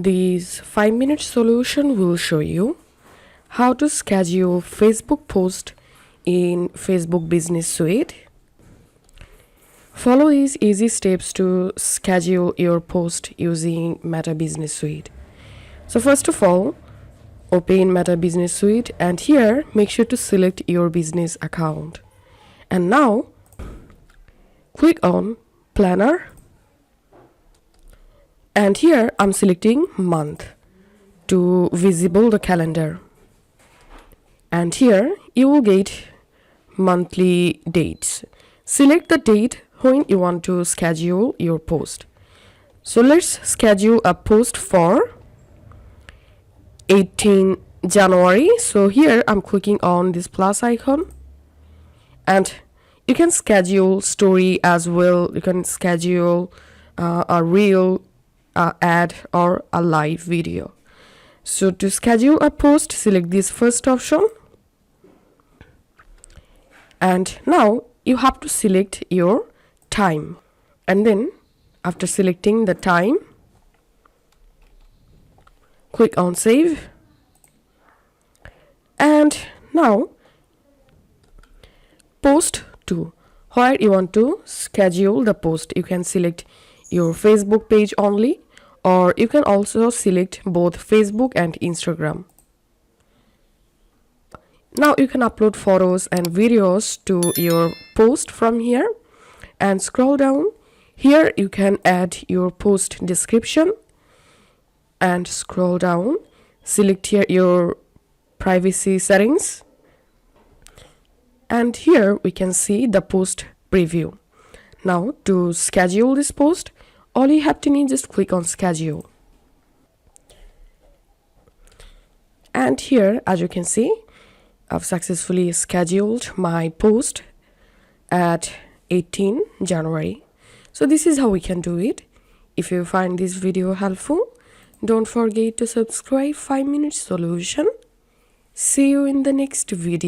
This 5-minute solution will show you how to schedule Facebook post in Facebook Business Suite. Follow these easy steps to schedule your post using Meta Business Suite. So first of all, open Meta Business Suite and here make sure to select your business account. And now click on Planner. And here I'm selecting month to visible the calendar. And here you will get monthly dates. Select the date when you want to schedule your post. So let's schedule a post for 18 January. So here I'm clicking on this plus icon. And you can schedule story as well. You can schedule a reel, ad or a live video. So to schedule a post, select this first option. And now you have to select your time. And then after selecting the time, click on save. And now post to where you want to schedule the post. You can select your Facebook page only, or you can also select both Facebook and Instagram. Now you can upload photos and videos to your post from here and scroll down. Here you can add your post description and scroll down. Select here your privacy settings. And here we can see the post preview. Now to schedule this post, all you have to need is just click on schedule. And here, as you can see, I've successfully scheduled my post at 18 January. So this is how we can do it. If you find this video helpful, don't forget to subscribe 5-minute solution. See you in the next video.